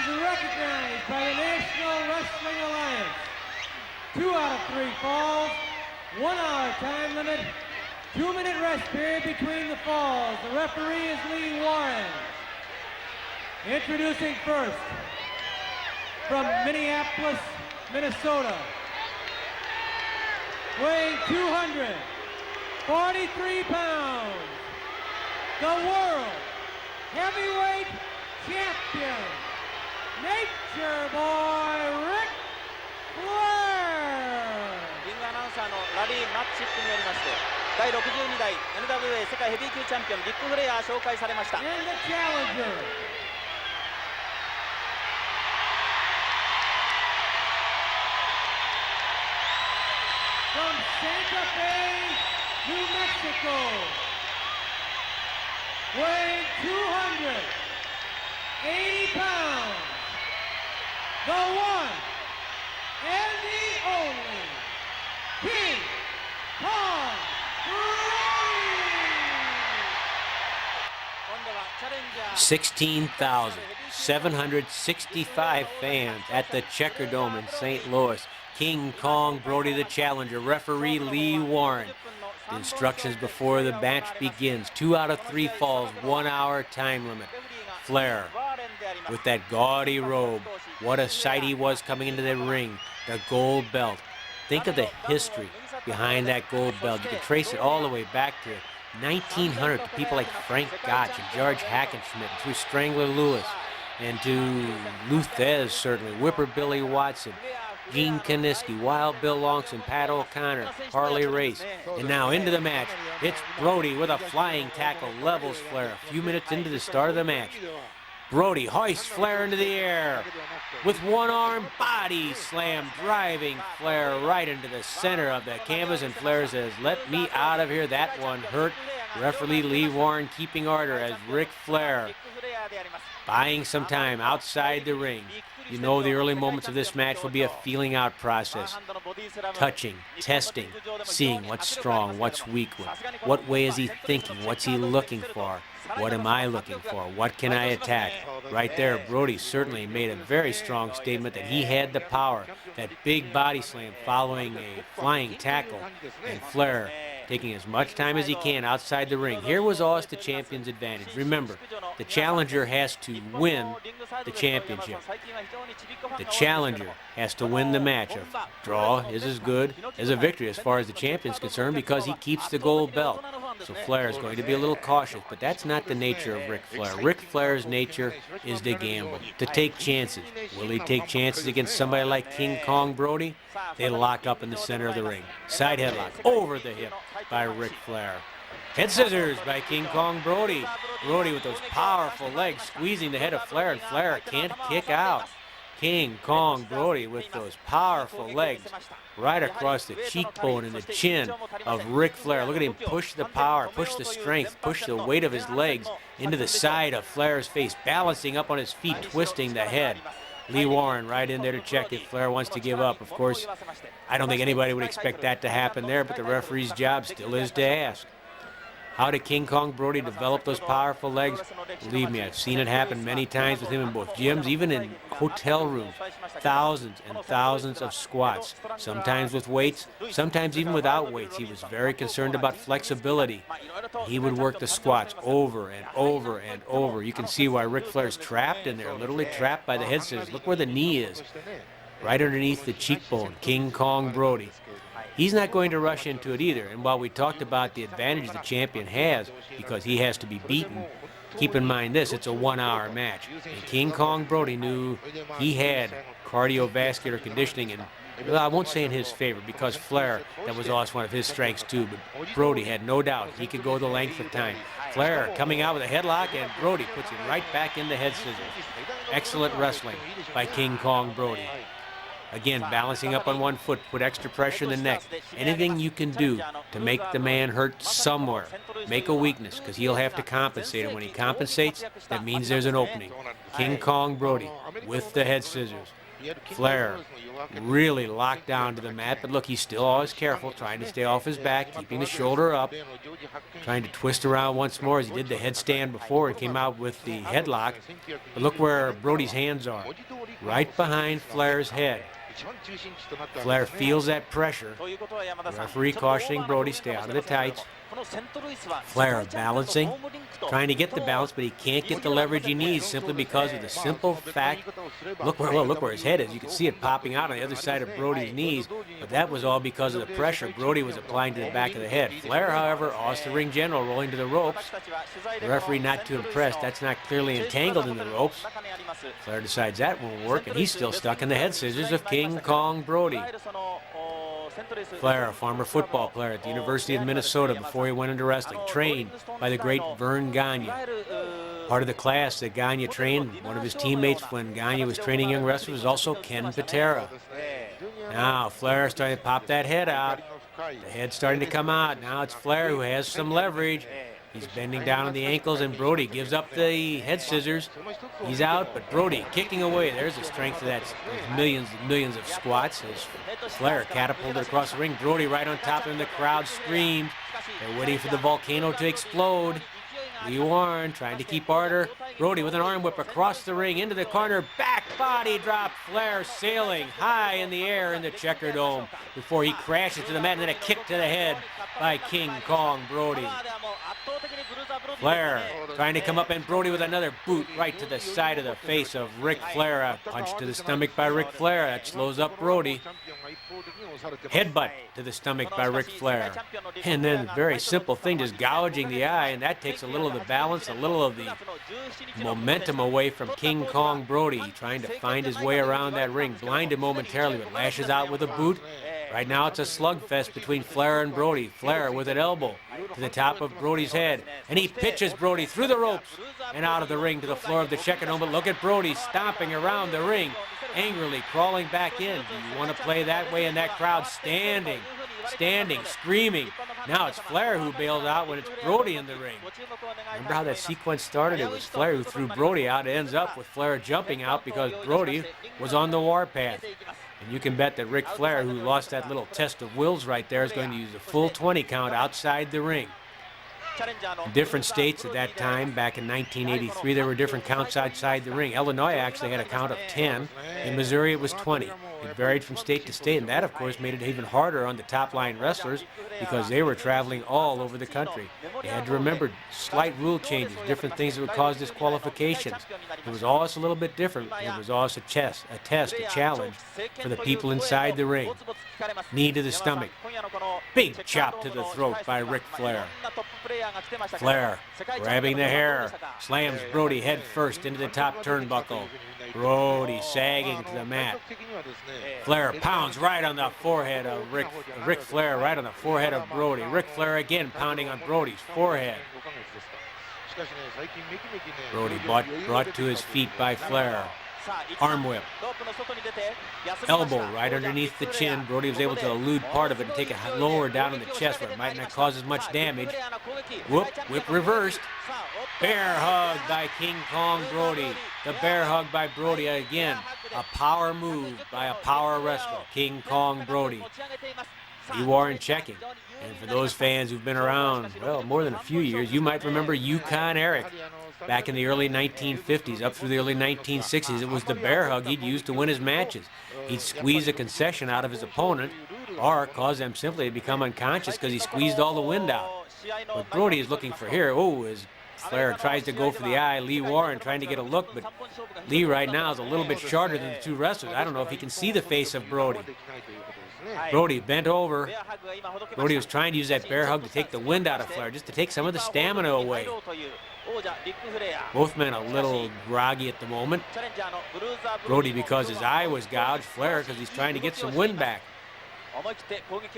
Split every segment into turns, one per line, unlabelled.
recognized by the National Wrestling Alliance. 2 out of 3 falls, 1 hour time limit, 2-minute rest period between the falls. The referee is Lee Warren. Introducing first, from Minneapolis, Minnesota, weighing 243 pounds, the World Heavyweight Champion, Nature Boy Ric Flair.
リングアナウンサーのラリー・マッチックによりまして第62代 NWA 世界ヘビー級チャンピオンリック・フレア紹介されました。
And the challenger, from Santa Fe, New Mexico, weighing 280 pounds, the one and the only King Kong Brody.
今度はチャレンジャー
16,765 fans at the Checker Dome in St. Louis. King Kong Brody the challenger, referee Lee Warren. The instructions before the match begins. 2 out of 3 falls, 1 hour time limit. Flair with that gaudy robe. What a sight he was coming into the ring. The gold belt. Think of the history behind that gold belt. You can trace it all the way back to 1900 to people like Frank Gotch and George Hackenschmidt, through Strangler Lewis, and to Luthez, certainly, Whipper Billy Watson, Gene Kaniski, Wild Bill Longson, Pat O'Connor, Harley Race. And now into the match, it's Brody with a flying tackle, levels Flair a few minutes into the start of the match. Brody hoists Flair into the air with one arm, body slam, driving Flair right into the center of the canvas, and Flair says, "Let me out of here, that one hurt." Referee Lee Warren keeping order as Ric Flair buying some time outside the ring. You know the early moments of this match will be a feeling out process. Touching, testing, seeing what's strong, what's weak. What way is he thinking? What's he looking for? What am I looking for? What can I attack? Right there, Brody certainly made a very strong statement that he had the power. That big body slam following a flying tackle, and Flair taking as much time as he can outside the ring. Here was always the champion's advantage. Remember, the challenger has to win the championship. The challenger has to win the match. A draw is as good as a victory as far as the champion's concerned, because he keeps the gold belt. So Flair is going to be a little cautious, but that's not the nature of Ric Flair. Ric Flair's nature is to gamble, to take chances. Will he take chances against somebody like King Kong Brody? They lock up in the center of the ring. Side headlock over the hip by Ric Flair. Head scissors by King Kong Brody. Brody with those powerful legs squeezing the head of Flair, and Flair can't kick out. King Kong Brody with those powerful legs right across the cheekbone and the chin of Ric Flair. Look at him push the power, push the strength, push the weight of his legs into the side of Flair's face, balancing up on his feet, twisting the head. Lee Warren right in there to check if Flair wants to give up. Of course, I don't think anybody would expect that to happen there, but the referee's job still is to ask. How did King Kong Brody develop those powerful legs? Believe me, I've seen it happen many times with him in both gyms, even in hotel rooms. Thousands and thousands of squats, sometimes with weights, sometimes even without weights. He was very concerned about flexibility. He would work the squats over and over and over. You can see why Ric Flair's trapped in there, literally trapped by the head scissors. Look where the knee is, right underneath the cheekbone. King Kong Brody. He's not going to rush into it either. And while we talked about the advantage the champion has because he has to be beaten, keep in mind this, it's a 1 hour match. And King Kong Brody knew he had cardiovascular conditioning, and well, I won't say in his favor, because Flair, that was always one of his strengths too, but Brody had no doubt he could go the length of time. Flair coming out with a headlock, and Brody puts him right back in the head scissors. Excellent wrestling by King Kong Brody. Again, balancing up on one foot, put extra pressure in the neck. Anything you can do to make the man hurt somewhere, make a weakness, because he'll have to compensate. And when he compensates, that means there's an opening. King Kong Brody with the head scissors. Flair really locked down to the mat, but look, he's still always careful, trying to stay off his back, keeping the shoulder up, trying to twist around once more as he did the headstand before and came out with the headlock. But look where Brody's hands are, right behind Flair's head. Flair feels that pressure. The referee cautioning Brody, stay out of the tights. Flair balancing, trying to get the balance, but he can't get the leverage he needs simply because of the simple fact. Look where his head is. You can see it popping out on the other side of Brody's knees, but that was all because of the pressure Brody was applying to the back of the head. Flair, however, awes the ring general, rolling to the ropes. The referee not too impressed. That's not clearly entangled in the ropes. Flair decides that won't work, and he's still stuck in the head scissors of King Kong Brody. Flair, a former football player at the University of Minnesota before he went into wrestling, trained by the great Vern Gagne. Part of the class that Gagne trained, one of his teammates when Gagne was training young wrestlers, was also Ken Patera. Now Flair starting to pop that head out. The head's starting to come out. Now it's Flair who has some leverage. He's bending down on the ankles, and Brody gives up the head scissors. He's out, but Brody kicking away. There's the strength of that. There's millions and millions of squats as Flair catapulted across the ring. Brody right on top of him. The crowd screamed. They're waiting for the volcano to explode. Lee Warren trying to keep order. Brody with an arm whip across the ring into the corner. Back body drop. Flair sailing high in the air in the Checker Dome before he crashes to the mat, and then a kick to the head by King Kong Brody. Flair trying to come up, and Brody with another boot right to the side of the face of Ric Flair. A punch to the stomach by Ric Flair. That slows up Brody. Headbutt to the stomach by Ric Flair. And then very simple thing, just gouging the eye, and that takes a little of the balance, a little of the momentum away from King Kong Brody, trying to find his way around that ring. Blinded momentarily, but lashes out with a boot. Right now it's a slugfest between Flair and Brody. Flair with an elbow to the top of Brody's head, and he pitches Brody through the ropes and out of the ring to the floor of the Checker Dome. But look at Brody stomping around the ring, angrily crawling back in. Do you want to play that way? And that crowd standing, screaming. Now it's Flair who bailed out when it's Brody in the ring. Remember how that sequence started? It was Flair who threw Brody out. It ends up with Flair jumping out because Brody was on the warpath. And you can bet that Ric Flair, who lost that little test of wills right there, is going to use a full 20 count outside the ring. In different states at that time, back in 1983, there were different counts outside the ring. Illinois actually had a count of 10. In Missouri, it was 20. It varied from state to state, and that, of course, made it even harder on the top-line wrestlers because they were traveling all over the country. They had to remember slight rule changes, different things that would cause disqualifications. It was always a little bit different. It was always a test, a challenge for the people inside the ring. Knee to the stomach. Big chop to the throat by Ric Flair. Flair grabbing the hair, slams Brody head first into the top turnbuckle. Brody sagging to the mat. Flair pounds right on the forehead of Ric Flair, right on the forehead of Brody. Ric Flair again pounding on Brody's forehead. Brody brought to his feet by Flair. Arm whip. Elbow right underneath the chin. Brody was able to elude part of it and take it lower down in the chest where it might not cause as much damage. Whip reversed. Bear hug by King Kong Brody. The bear hug by Brody again. A power move by a power wrestler, King Kong Brody. Lee Warren checking. And for those fans who've been around, well, more than a few years, you might remember Yukon Eric. Back in the early 1950s, up through the early 1960s, it was the bear hug he'd use to win his matches. He'd squeeze a concession out of his opponent or cause them simply to become unconscious because he squeezed all the wind out. What Brody is looking for here, as Flair tries to go for the eye, Lee Warren trying to get a look, but Lee right now is a little bit shorter than the two wrestlers. I don't know if he can see the face of Brody. Brody bent over. Brody was trying to use that bear hug to take the wind out of Flair, just to take some of the stamina away. Both men a little groggy at the moment. Brody because his eye was gouged. Flair because he's trying to get some wind back.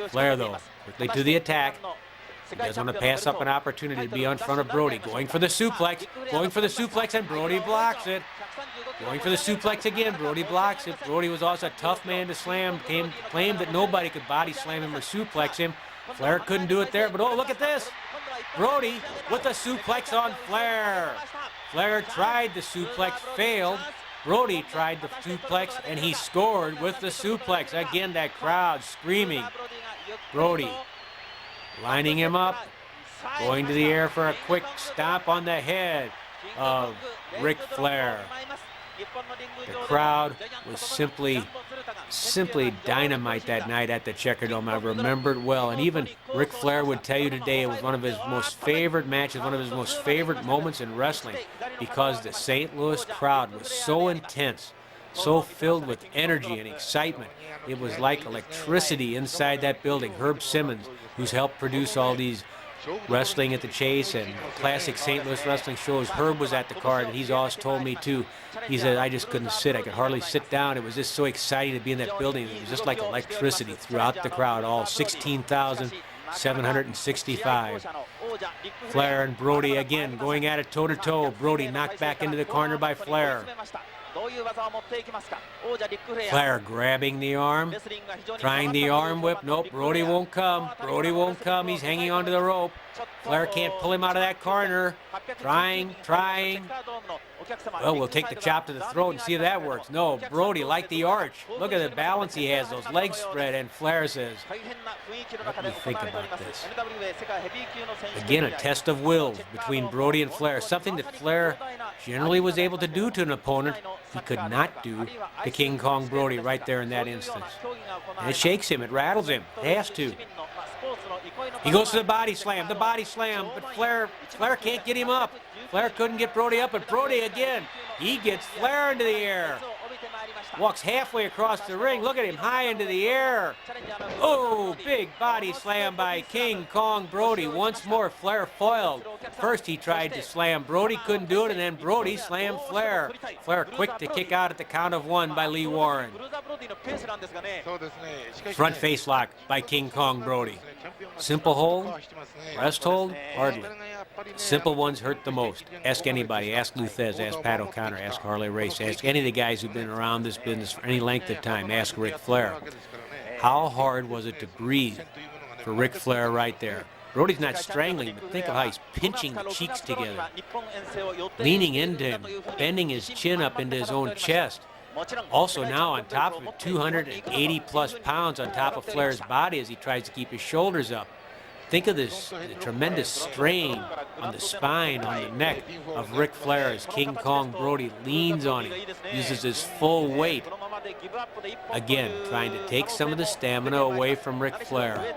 Flair, though, quickly to the attack. He doesn't want to pass up an opportunity to be in front of Brody. Going for the suplex, and Brody blocks it. Going for the suplex again, Brody blocks it. Brody was also a tough man to slam. Claimed that nobody could body slam him or suplex him. Flair couldn't do it there, but oh, look at this. Brody with a suplex on Flair. Flair tried the suplex, failed. Brody tried the suplex, and he scored with the suplex. Again, that crowd screaming. Brody lining him up, going to the air for a quick stomp on the head of Ric Flair. The crowd was simply dynamite that night at the Checkerdome. I remember it well. And even Ric Flair would tell you today it was one of his most favorite matches, one of his most favorite moments in wrestling, because the St. Louis crowd was so intense, so filled with energy and excitement. It was like electricity inside that building. Herb Simmons, who's helped produce all these Wrestling at the Chase and classic St. Louis wrestling shows, Herb was at the card, and he's always told me too. He said, I just couldn't sit. I could hardly sit down. It was just so exciting to be in that building. It was just like electricity throughout the crowd, all 16,765. Flair and Brody again going at it toe-to-toe. Brody knocked back into the corner by Flair. Flair grabbing the arm, trying the arm whip. Nope, Brody won't come. Brody won't come. He's hanging onto the rope. Flair can't pull him out of that corner. Trying. Well, we'll take the chop to the throat and see if that works. No, Brody, like the arch. Look at the balance he has, those legs spread, and Flair says, what do you think about this? Again, a test of wills between Brody and Flair, something that Flair generally was able to do to an opponent he could not do to King Kong Brody right there in that instance. And it shakes him, it rattles him, it has to. He goes to the body slam, but Flair can't get him up. Flair couldn't get Brody up, but Brody again, he gets Flair into the air. Walks halfway across the ring. Look at him, high into the air. Oh, big body slam by King Kong Brody. Once more, Flair foiled. First he tried to slam Brody, couldn't do it, and then Brody slammed Flair. Flair quick to kick out at the count of one by Lee Warren. Front face lock by King Kong Brody. Simple hold, rest hold, hardly. Simple ones hurt the most. Ask anybody. Ask Luthez. Ask Pat O'Connor. Ask Harley Race. Ask any of the guys who've been around this business for any length of time. Ask Ric Flair. How hard was it to breathe for Ric Flair right there? Brody's not strangling, but think of how he's pinching the cheeks together, leaning into him, bending his chin up into his own chest. Also now on top of it, 280 plus pounds on top of Flair's body as he tries to keep his shoulders up. Think of this, the tremendous strain on the spine, on the neck of Ric Flair as King Kong Brody leans on him, uses his full weight. Again, trying to take some of the stamina away from Ric Flair.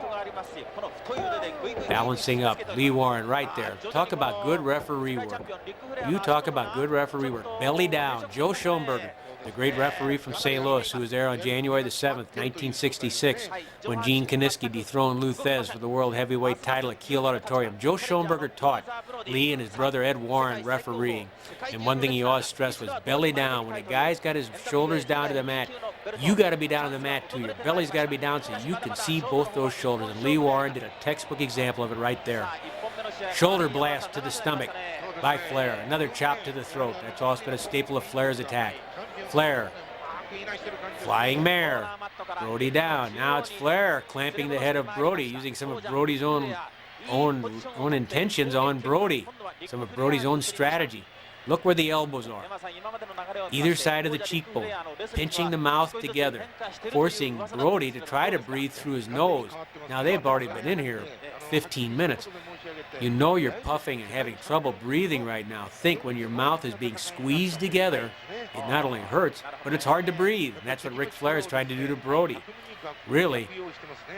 Balancing up, Lee Warren right there. Talk about good referee work. You talk about good referee work. Belly down, Joe Schoenberger, the great referee from St. Louis, who was there on January the 7th, 1966, when Gene Kiniski dethroned Luthez for the World Heavyweight title at Kiel Auditorium. Joe Schoenberger taught Lee and his brother Ed Warren refereeing, and one thing he always stressed was belly down. When a guy's got his shoulders down to the mat, you got to be down on the mat too. Your belly's got to be down so you can see both those shoulders, and Lee Warren did a textbook example of it right there. Shoulder blast to the stomach by Flair. Another chop to the throat. That's also been a staple of Flair's attack. Flair, flying mare, Brody down. Now it's Flair clamping the head of Brody, using some of Brody's own intentions on Brody, some of Brody's own strategy. Look where the elbows are, either side of the cheekbone, pinching the mouth together, forcing Brody to try to breathe through his nose. Now they've already been in here 15 minutes. You know you're puffing and having trouble breathing right now. Think when your mouth is being squeezed together, it not only hurts, but it's hard to breathe. And that's what Ric Flair is trying to do to Brody. Really,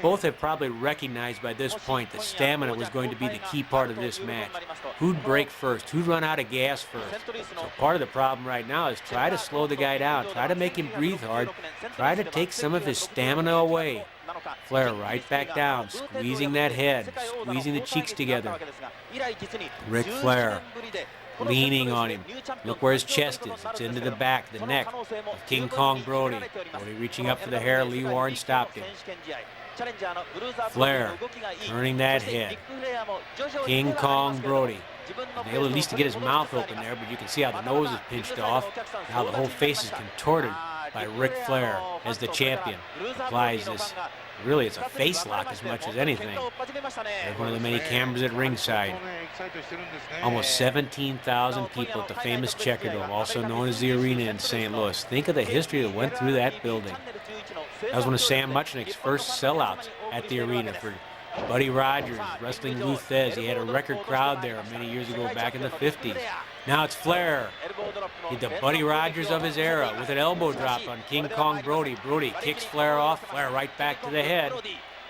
both have probably recognized by this point that stamina was going to be the key part of this match. Who'd break first? Who'd run out of gas first? So part of the problem right now is try to slow the guy down, try to make him breathe hard, try to take some of his stamina away. Flair right back down, squeezing that head, squeezing the cheeks together. Ric Flair leaning on him. Look where his chest is. It's into the back, the neck of King Kong Brody. Brody reaching up for the hair. Lee Warren stopped him. Flair turning that head. King Kong Brody. Able at least to get his mouth open there, but you can see how the nose is pinched off. Now the whole face is contorted. by Ric Flair as the champion. Applies this, really it's a face lock as much as anything. There's one of the many cameras at ringside. Almost 17,000 people at the famous Checkerdome, also known as the Arena in St. Louis. Think of the history that went through that building. That was one of Sam Muchnick's first sellouts at the Arena for Buddy Rogers, wrestling Lou Thez. He had a record crowd there many years ago back in the 50s. Now it's Flair. He's the Buddy Rogers of his era with an elbow drop on King Kong Brody. Brody kicks Flair off. Flair right back to the head.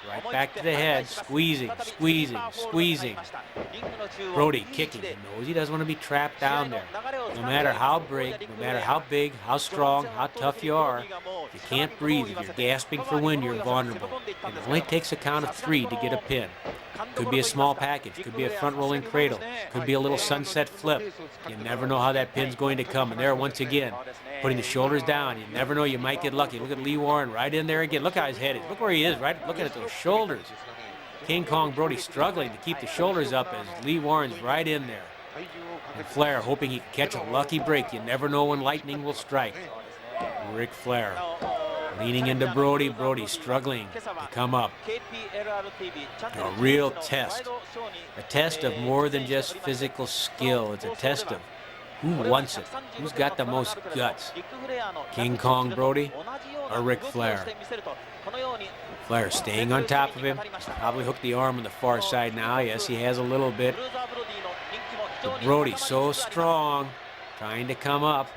Right back to the head. Squeezing, squeezing, squeezing. Brody kicking. He knows he doesn't want to be trapped down there. No matter how big, how strong, how tough you are, if you can't breathe, if you're gasping for wind, you're vulnerable. And it only takes a count of 3 to get a pin. Could be a small package, could be a front rolling cradle, could be a little sunset flip. You never know how that pin's going to come. And there once again, putting the shoulders down. You never know, you might get lucky. Look at Lee Warren right in there again. Look how his head is. Look where he is, right? Looking at those shoulders. King Kong Brody struggling to keep the shoulders up as Lee Warren's right in there. And Flair hoping he can catch a lucky break. You never know when lightning will strike. Ric Flair leaning into Brody. Brody struggling to come up. A real test. A test of more than just physical skill. It's a test of who wants it. Who's got the most guts? King Kong Brody or Ric Flair? Flair staying on top of him. He's probably hooked the arm on the far side now. Yes, he has a little bit. But Brody so strong, trying to come up.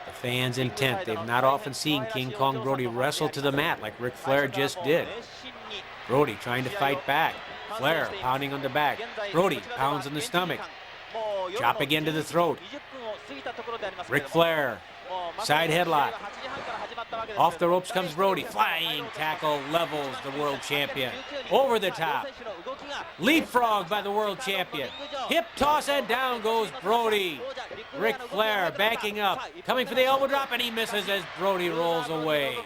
The fans intent. They've not often seen King Kong Brody wrestle to the mat like Ric Flair just did. Brody trying to fight back. Flair pounding on the back. Brody pounds on the stomach. Chop again to the throat. Ric Flair. Side headlock. Off the ropes comes Brody. Flying tackle levels the world champion. Over the top. Leapfrog by the world champion. Hip toss and down goes Brody. Ric Flair backing up. Coming for the elbow drop and he misses as Brody rolls away.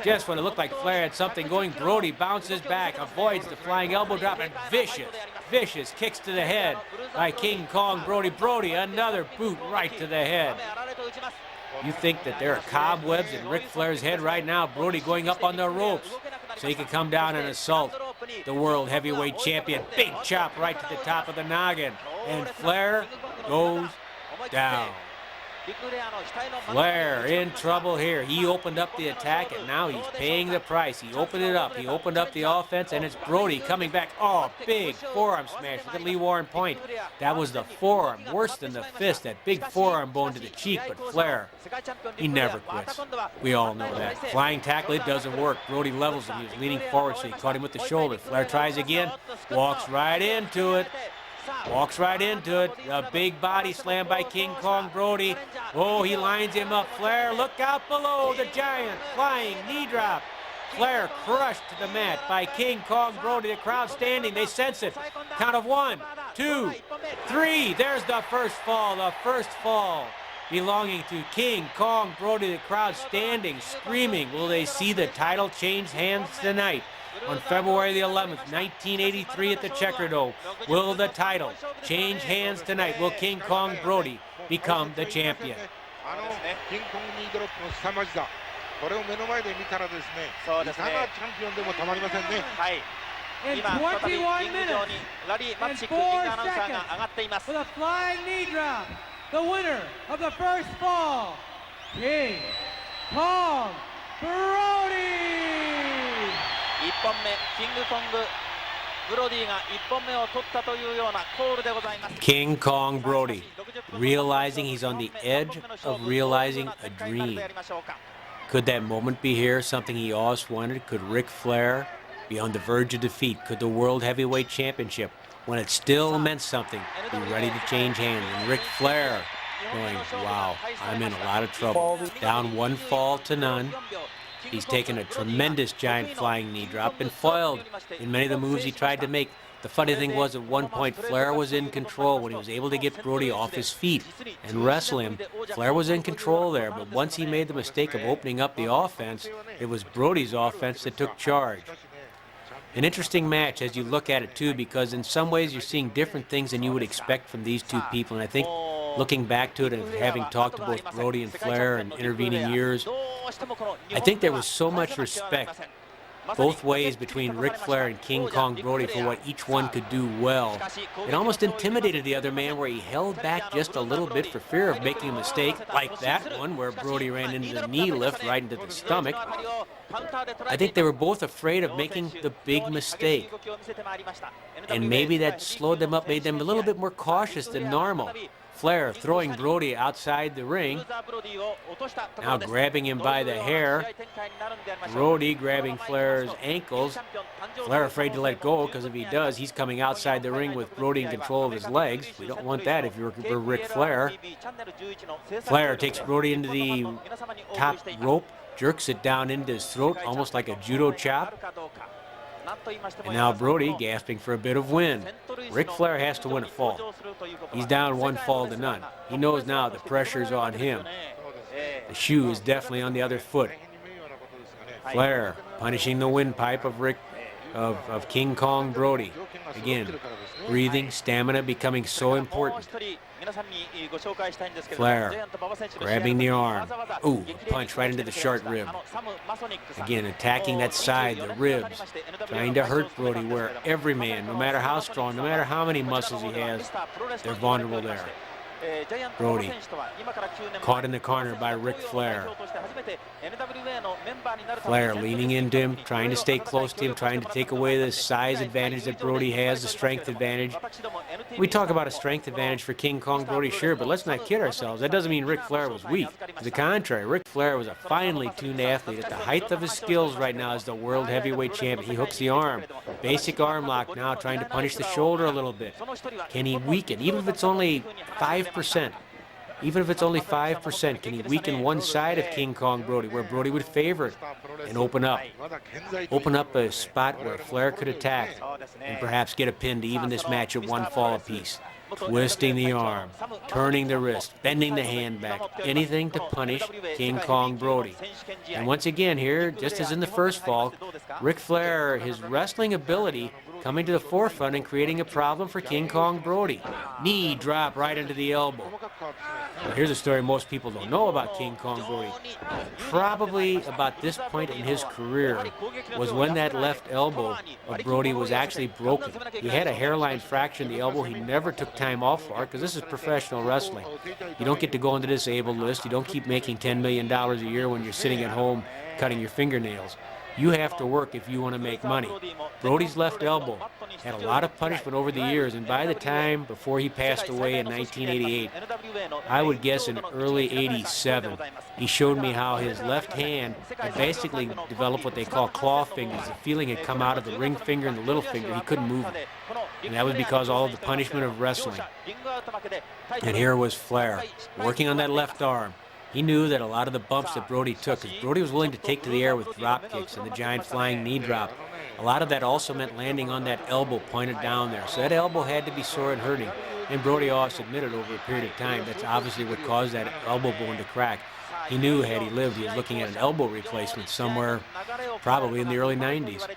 Just when it looked like Flair had something going, Brody bounces back, avoids the flying elbow drop, and vicious kicks to the head by King Kong Brody. Brody, another boot right to the head. You think that there are cobwebs in Ric Flair's head right now. Brody going up on the ropes so he can come down and assault the world heavyweight champion. Big chop right to the top of the noggin. And Flair goes down. Flair in trouble here. He opened up the attack and now he's paying the price. He opened it up. He opened up the offense and it's Brody coming back. Oh, big forearm smash. Look at Lee Warren point. That was the forearm. Worse than the fist. That big forearm bone to the cheek. But Flair, he never quits. We all know that. Flying tackle, it doesn't work. Brody levels him. He was leaning forward so he caught him with the shoulder. Flair tries again. Walks right into it. Walks right into it. A big body slam by King Kong Brody. Oh, he lines him up. Flair, look out below. The giant flying knee drop. Flair crushed to the mat by King Kong Brody. The crowd standing. They sense it. Count of 1, 2, 3. There's the first fall. The first fall belonging to King Kong Brody. The crowd standing, screaming. Will they see the title change hands tonight? On February the 11th, 1983 at the Checkerdome. Will the title change hands tonight? Will King Kong Brody become the champion?
In 21 minutes and 4 seconds with a flying knee drop, the winner of the first fall, King Kong Brody!
1本目キングコングブロディが1本目を取ったというようなコールでございます。
King Kong Brody, realizing he's on the edge of realizing a dream. Could that moment be here, something he always wanted? Could Ric Flair be on the verge of defeat? Could the World Heavyweight Championship, when it still meant something, be ready to change hands? And Ric Flair going, wow, I'm in a lot of trouble. Down 1 fall to none. He's taken a tremendous giant flying knee drop, been foiled in many of the moves he tried to make. The funny thing was, at one point, Flair was in control when he was able to get Brody off his feet and wrestle him. Flair was in control there, but once he made the mistake of opening up the offense, it was Brody's offense that took charge. An interesting match as you look at it, too, because in some ways you're seeing different things than you would expect from these two people, and I think Looking back to it and having talked to both Brody and Flair in intervening years, I think there was so much respect both ways between Ric Flair and King Kong Brody for what each one could do well. It almost intimidated the other man where he held back just a little bit for fear of making a mistake, like that one where Brody ran into the knee lift right into the stomach. I think they were both afraid of making the big mistake. And maybe that slowed them up, made them a little bit more cautious than normal. Flair throwing Brody outside the ring, now grabbing him by the hair. Brody grabbing Flair's ankles. Flair afraid to let go because if he does, he's coming outside the ring with Brody in control of his legs. We don't want that if you're Ric Flair. Flair takes Brody into the top rope, jerks it down into his throat, almost like a judo chop. And now Brody gasping for a bit of wind. Ric Flair has to win a fall. He's down 1 fall to none. He knows now the pressure's on him. The shoe is definitely on the other foot. Flair punishing the windpipe of King Kong Brody. Again, breathing, stamina becoming so important. Flair grabbing the arm. Ooh, a punch right into the short rib. Again, attacking that side, the ribs, trying to hurt Brody where every man, no matter how strong, no matter how many muscles he has, they're vulnerable there. Brody caught in the corner by Ric Flair. Flair leaning into him, trying to stay close to him, trying to take away the size advantage that Brody has, the strength advantage. We talk about a strength advantage for King Kong Brody, sure, but let's not kid ourselves. That doesn't mean Ric Flair was weak. To the contrary, Ric Flair was a finely tuned athlete at the height of his skills right now as the world heavyweight champion. He hooks the arm. Basic arm lock now, trying to punish the shoulder a little bit. Can he weaken, even if it's only 5%? Even if it's only 5%, can he weaken one side of King Kong Brody, where Brody would favor it, and open up a spot where Flair could attack and perhaps get a pin to even this match at 1 fall apiece? Twisting the arm, turning the wrist, bending the hand back, anything to punish King Kong Brody. And once again here, just as in the first fall, Ric Flair, his wrestling ability coming to the forefront and creating a problem for King Kong Brody. Knee drop right into the elbow. Now, here's a story most people don't know about King Kong Brody. Probably about this point in his career was when that left elbow of Brody was actually broken. He had a hairline fracture in the elbow. He never took time off for it because this is professional wrestling. You don't get to go on the disabled list. You don't keep making $10 million a year when you're sitting at home cutting your fingernails. You have to work if you want to make money. Brody's left elbow had a lot of punishment over the years, and by the time before he passed away in 1988, I would guess in early 87, he showed me how his left hand had basically developed what they call claw fingers. The feeling had come out of the ring finger and the little finger. He couldn't move it. And that was because of all the punishment of wrestling. And here was Flair working on that left arm. He knew that a lot of the bumps that Brody took, because Brody was willing to take to the air with drop kicks and the giant flying knee drop, a lot of that also meant landing on that elbow pointed down there. So that elbow had to be sore and hurting. And Brody also admitted over a period of time that's obviously what caused that elbow bone to crack. He knew had he lived, he was looking at an elbow replacement somewhere probably in the early 90s.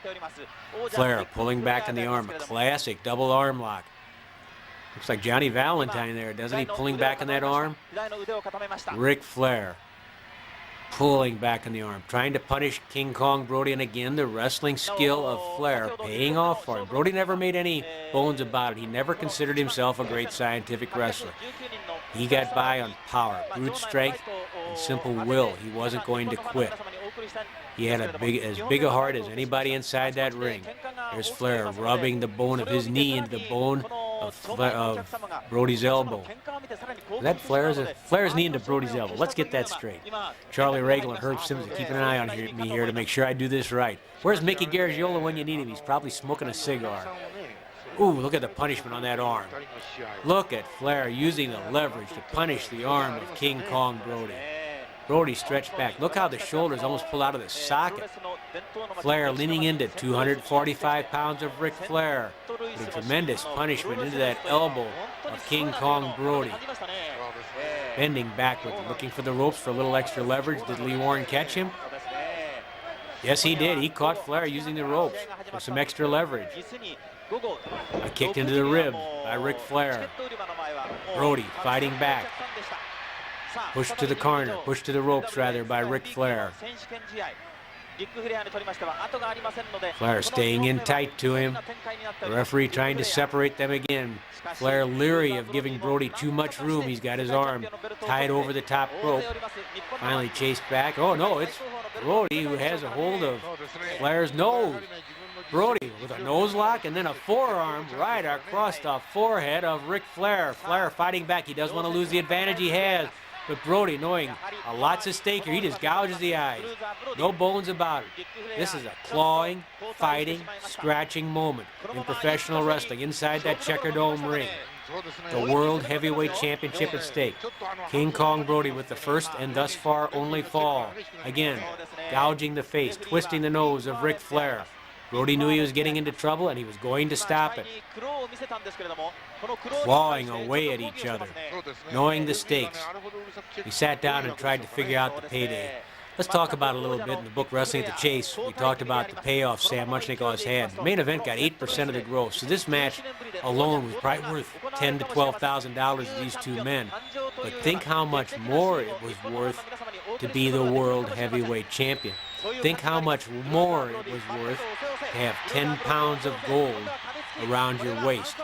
Flair pulling back on the arm, a classic double arm lock. Looks like Johnny Valentine there, doesn't he? Pulling back on that arm. Ric Flair pulling back on the arm, trying to punish King Kong Brody. And again, the wrestling skill of Flair paying off for him. Brody never made any bones about it. He never considered himself a great scientific wrestler. He got by on power, brute strength, and simple will. He wasn't going to quit. He had as big a heart as anybody inside that ring. There's Flair rubbing the bone of his knee into the bone of Brody's elbow. Is that Flair's knee into Brody's elbow? Let's get that straight. Charlie Regal and Herb Simmons are keeping an eye on me here to make sure I do this right. Where's Mickey Garagiola when you need him? He's probably smoking a cigar. Ooh, look at the punishment on that arm. Look at Flair using the leverage to punish the arm of King Kong Brody. Brody stretched back. Look how the shoulders almost pull out of the socket. Flair leaning into 245 pounds of Ric Flair. Putting tremendous punishment into that elbow of King Kong Brody. Bending backward, looking for the ropes for a little extra leverage. Did Lee Warren catch him? Yes, he did. He caught Flair using the ropes for some extra leverage. A kick into the ribs by Ric Flair. Brody fighting back. Pushed to the corner, pushed to the ropes rather by Ric Flair. Flair staying in tight to him. The referee trying to separate them again. Flair leery of giving Brody too much room. He's got his arm tied over the top rope. Finally chased back. Oh no, it's Brody who has a hold of Flair's nose. Brody with a nose lock and then a forearm right across the forehead of Ric Flair. Flair fighting back. He doesn't want to lose the advantage he has. But Brody, knowing a lot's at stake here, he just gouges the eyes. No bones about it. This is a clawing, fighting, scratching moment in professional wrestling inside that Checker Dome ring. The World Heavyweight Championship at stake. King Kong Brody with the first and thus far only fall. Again, gouging the face, twisting the nose of Ric Flair. Brody knew he was getting into trouble and he was going to stop it. Clawing away at each other, knowing the stakes. He sat down and tried to figure out the payday. Let's talk about it a little bit. In the book Wrestling at the Chase, we talked about the payoff Sam Muchnikov's had. The main event got 8% of the gross, so this match alone was probably worth $10,000 to $12,000 to these two men. But think how much more it was worth to be the World Heavyweight Champion. Think how much more it was worth to have 10 pounds of gold around your waist.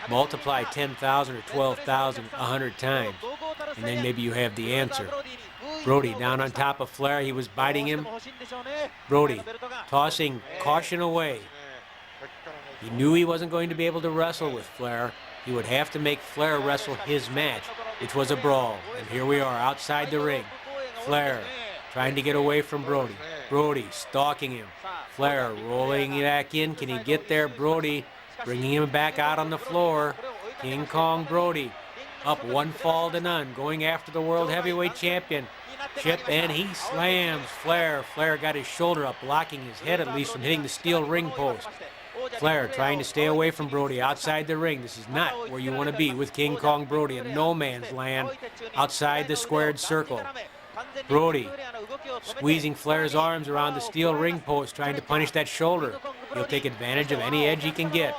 Multiply 10,000 or 12,000 100 times, and then maybe you have the answer. Brody down on top of Flair. He was biting him. Brody tossing caution away. He knew he wasn't going to be able to wrestle with Flair. He would have to make Flair wrestle his match, which was a brawl. And here we are outside the ring. Flair trying to get away from Brody. Brody stalking him. Flair rolling back in. Can he get there? Brody bringing him back out on the floor. King Kong Brody up one fall to none, going after the World Heavyweight Championship, and he slams Flair. Flair got his shoulder up, blocking his head at least from hitting the steel ring post. Flair trying to stay away from Brody outside the ring. This is not where you want to be with King Kong Brody in no man's land outside the squared circle. Brody squeezing Flair's arms around the steel ring post, trying to punish that shoulder. He'll take advantage of any edge he can get.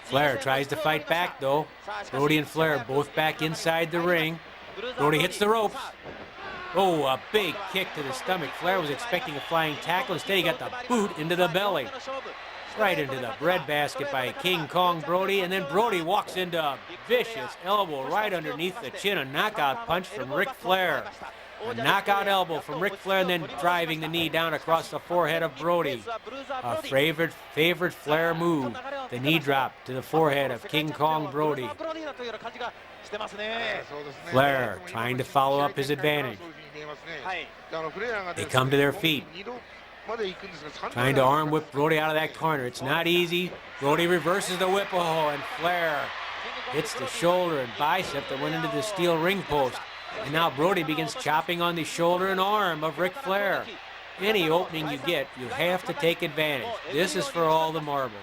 Flair tries to fight back, though. Brody and Flair both back inside the ring. Brody hits the ropes. Oh, a big kick to the stomach. Flair was expecting a flying tackle. Instead, he got the boot into the belly. Right into the breadbasket by King Kong Brody. And then Brody walks into a vicious elbow right underneath the chin. A knockout punch from Ric Flair. A knockout elbow from Ric Flair, and then driving the knee down across the forehead of Brody. A favorite Flair move, the knee drop to the forehead of King Kong Brody. Flair trying to follow up his advantage. They come to their feet, trying to arm whip Brody out of that corner. It's not easy. Brody reverses the whip, oh, and Flair hits the shoulder and bicep that went into the steel ring post. And now Brody begins chopping on the shoulder and arm of Ric Flair. Any opening you get, you have to take advantage. This is for all the marbles.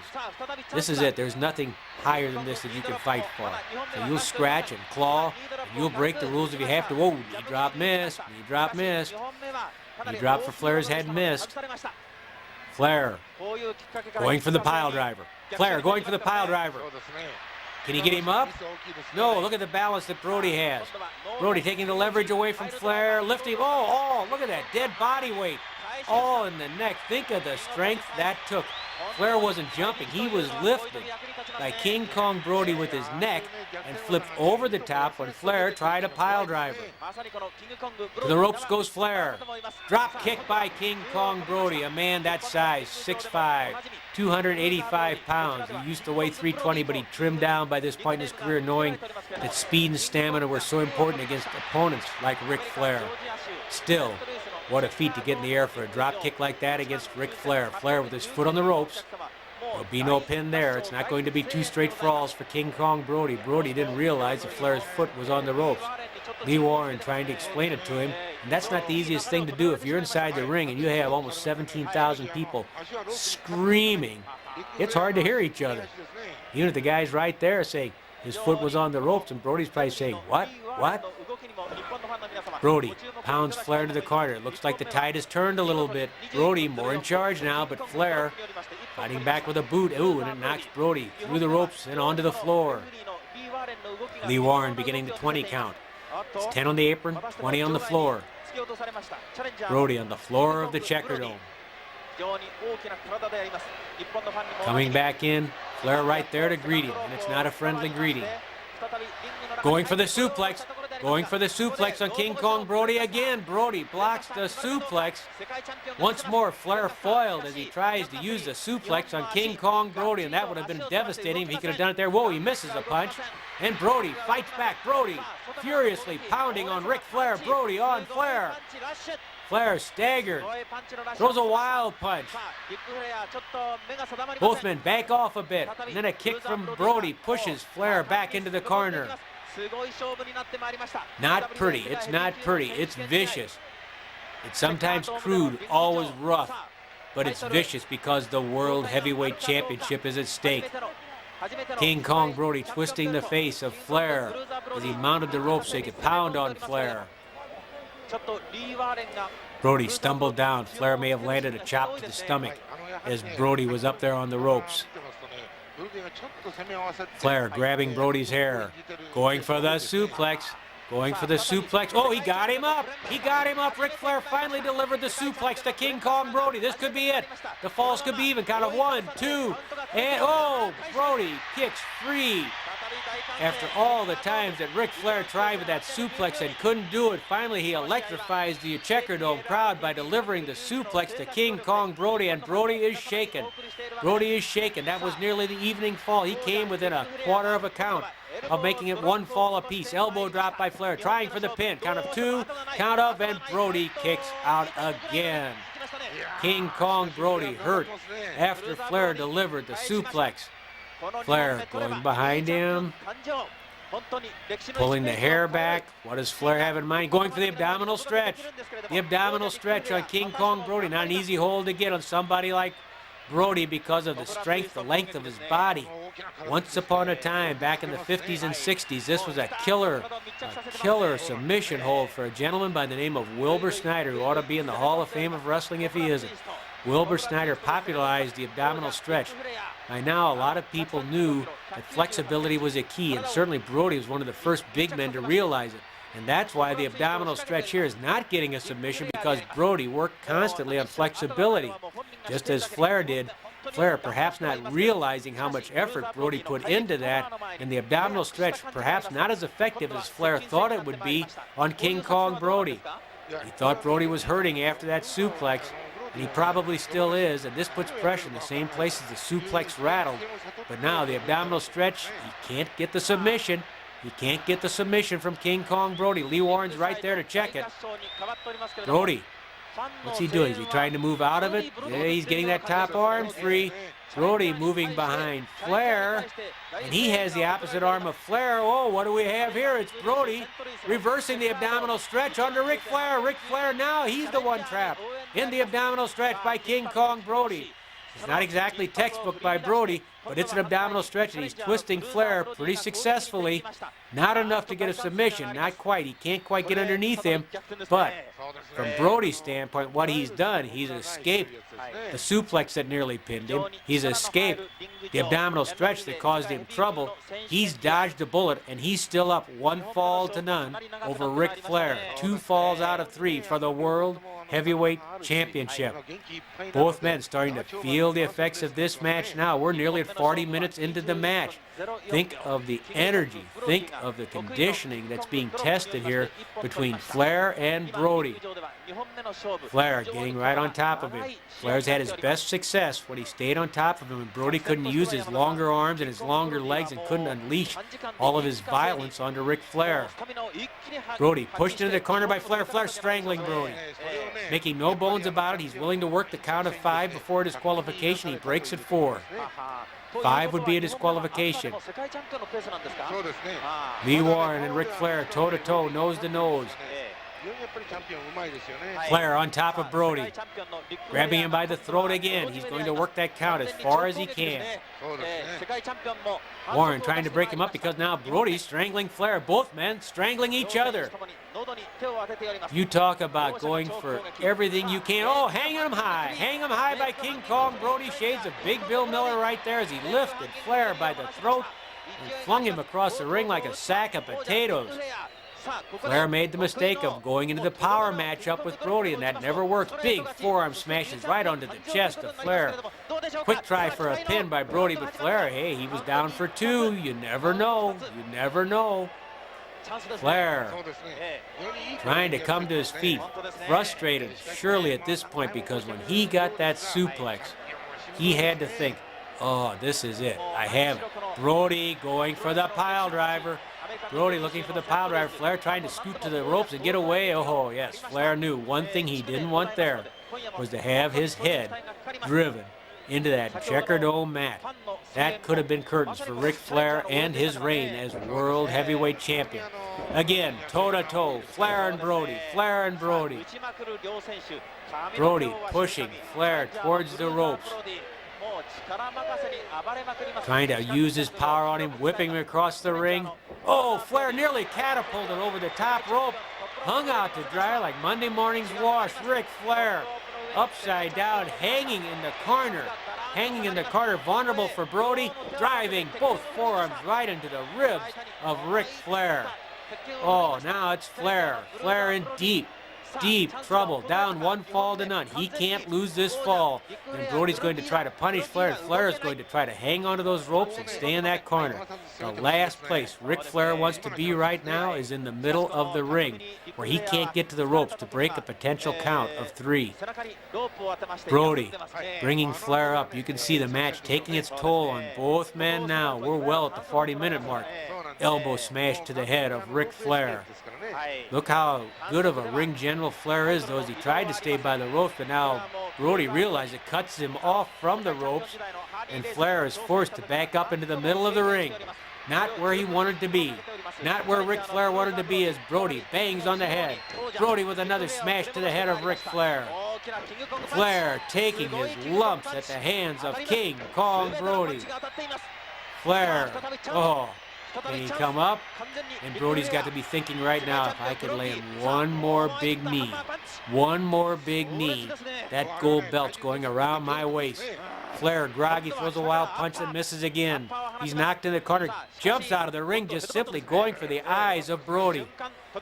This is it. There's nothing higher than this that you can fight for. So you'll scratch and claw, and you'll break the rules if you have to. Whoa, knee drop, missed. Knee drop, missed. Knee drop for Flair's head, missed. Flair going for the pile driver. Flair going for the pile driver. Can he get him up? No, look at the balance that Brody has. Brody taking the leverage away from Flair, lifting. Oh, look at that dead body weight. Oh, in the neck. Think of the strength that took. Flair wasn't jumping. He was lifted by King Kong Brody with his neck and flipped over the top when Flair tried a pile driver. To the ropes goes Flair. Drop kick by King Kong Brody, a man that size, 6'5", 285 pounds. He used to weigh 320, but he trimmed down by this point in his career, knowing that speed and stamina were so important against opponents like Ric Flair. Still, what a feat to get in the air for a drop kick like that against Ric Flair. Flair with his foot on the ropes. There'll be no pin there. It's not going to be two straight falls for King Kong Brody. Brody didn't realize that Flair's foot was on the ropes. Lee Warren trying to explain it to him, and that's not the easiest thing to do. If you're inside the ring and you have almost 17,000 people screaming, it's hard to hear each other. Even if the guy's right there saying his foot was on the ropes, and Brody's probably saying, what? What? Brody pounds Flair to the corner. It looks like the tide has turned a little bit. Brody more in charge now, but Flair Fighting back with a boot. Ooh, and it knocks Brody through the ropes and onto the floor. Lee Warren beginning the 20 count. It's 10 on the apron, 20 on the floor. Brody on the floor of the Checkerdome. Coming back in, Flair right there to greet him, and it's not a friendly greeting. Going for the suplex. Going for the suplex on King Kong Brody again. Brody blocks the suplex. Once more, Flair foiled as he tries to use the suplex on King Kong Brody, and that would have been devastating if he could have done it there. Whoa, he misses a punch. And Brody fights back. Brody furiously pounding on Ric Flair. Brody on Flair. Flair staggered. Throws a wild punch. Both men back off a bit. And then a kick from Brody pushes Flair back into the corner. Not pretty. It's not pretty. It's vicious. It's sometimes crude, always rough. But it's vicious because the World Heavyweight Championship is at stake. King Kong Brody twisting the face of Flair as he mounted the ropes so he could pound on Flair. Brody stumbled down. Flair may have landed a chop to the stomach as Brody was up there on the ropes. Flair grabbing Brody's hair. Going for the suplex. Going for the suplex. Oh, he got him up. He got him up. Ric Flair finally delivered the suplex to King Kong Brody. This could be it. The falls could be even. Count of 1, 2, and oh, Brody kicks free. After all the times that Ric Flair tried with that suplex and couldn't do it, finally he electrifies the Checkerdome crowd by delivering the suplex to King Kong Brody, and Brody is shaken. Brody is shaken. That was nearly the evening fall. He came within a quarter of a count of making it one fall apiece. Elbow drop by Flair, trying for the pin. Count of 2, count of, and Brody kicks out again. King Kong Brody hurt after Flair delivered the suplex. Flair going behind him, pulling the hair back. What does Flair have in mind? Going for the abdominal stretch. The abdominal stretch on King Kong Brody. Not an easy hold to get on somebody like Brody because of the strength, the length of his body. Once upon a time, back in the 50s and 60s, this was a killer submission hold for a gentleman by the name of Wilbur Snyder, who ought to be in the Hall of Fame of Wrestling if he isn't. Wilbur Snyder popularized the abdominal stretch. By now, a lot of people knew that flexibility was a key, and certainly Brody was one of the first big men to realize it. And that's why the abdominal stretch here is not getting a submission, because Brody worked constantly on flexibility, just as Flair did. Flair perhaps not realizing how much effort Brody put into that, and the abdominal stretch perhaps not as effective as Flair thought it would be on King Kong Brody. He thought Brody was hurting after that suplex, and he probably still is, and this puts pressure in the same place as the suplex rattled. But now the abdominal stretch, he can't get the submission. He can't get the submission from King Kong Brody. Lee Warren's right there to check it. Brody, what's he doing? Is he trying to move out of it? Yeah, he's getting that top arm free. Brody moving behind Flair, and he has the opposite arm of Flair. Oh, what do we have here? It's Brody reversing the abdominal stretch under Ric Flair. Ric Flair now, he's the one trapped in the abdominal stretch by King Kong Brody. It's not exactly textbook by Brody, but it's an abdominal stretch, and he's twisting Flair pretty successly. Not enough to get a submission, not quite. He can't quite get underneath him, but from Brody's standpoint, what he's done, he's escaped the suplex that nearly pinned him. He's escaped the abdominal stretch that caused him trouble. He's dodged a bullet, and he's still up 1 fall to none over Ric Flair. 2 falls out of 3 for the World Heavyweight Championship. Both men starting to feel the effects of this match now. We're nearly at 40 minutes into the match. Think of the energy, think of the conditioning that's being tested here between Flair and Brody. Flair getting right on top of him. Flair's had his best success when he stayed on top of him, and Brody couldn't use his longer arms and his longer legs and couldn't unleash all of his violence onto Ric Flair. Brody pushed into the corner by Flair. Flair strangling Brody. Making no bones about it, he's willing to work the count of 5 before disqualification. He breaks at 4. 5 would be a disqualification. Lee Warren and Ric Flair toe-to-toe, nose-to-nose. Flair on top of Brody, grabbing him by the throat again. He's going to work that count as far as he can. Warren trying to break him up because now Brody's strangling Flair. Both men strangling each other. You talk about going for everything you can. Oh, hanging him high by King Kong Brody. Shades of Big Bill Miller right there as he lifted Flair by the throat and flung him across the ring like a sack of potatoes. Flair made the mistake of going into the power matchup with Brody, and that never worked. Big forearm smashes right onto the chest of Flair. Quick try for a pin by Brody, but Flair, hey, he was down for two. You never know. You never know. Flair trying to come to his feet, frustrated surely at this point, because when he got that suplex, he had to think, oh, this is it. I have it. Brody going for the pile driver. Brody looking for the pile driver. Flair trying to scoot to the ropes and get away. Oh, yes, Flair knew one thing he didn't want there was to have his head driven into that Checker Dome mat. That could have been curtains for Ric Flair and his reign as World Heavyweight Champion. Again, toe-to-toe, Flair and Brody, Flair and Brody. Brody pushing Flair towards the ropes, trying to use his power on him, whipping him across the ring. Oh, Flair nearly catapulted over the top rope, hung out to dry like Monday morning's wash. Ric Flair upside down, hanging in the corner, vulnerable for Brody, driving both forearms right into the ribs of Ric Flair. Oh, now it's Flair. Flair in deep trouble, down one fall to none. He can't lose this fall. And Brody's going to try to punish Flair, and Flair is going to try to hang onto those ropes and stay in that corner. The last place Ric Flair wants to be right now is in the middle of the ring, where he can't get to the ropes to break a potential count of 3. Brody bringing Flair up. You can see the match taking its toll on both men now. We're well at the 40-minute mark. Elbow smash to the head of Ric Flair. Look how good of a ring general Flair is, though, as he tried to stay by the ropes, but now Brody realized it cuts him off from the ropes, and Flair is forced to back up into the middle of the ring. Not where he wanted to be. Not where Ric Flair wanted to be, as Brody bangs on the head. Brody with another smash to the head of Ric Flair. Flair taking his lumps at the hands of King Kong Brody. Flair, oh, can he come up? And Brody's got to be thinking right now, if I could land one more big knee, that gold belt's going around my waist. Flair, groggy, throws a wild punch that misses again. He's knocked in the corner, jumps out of the ring, just simply going for the eyes of Brody.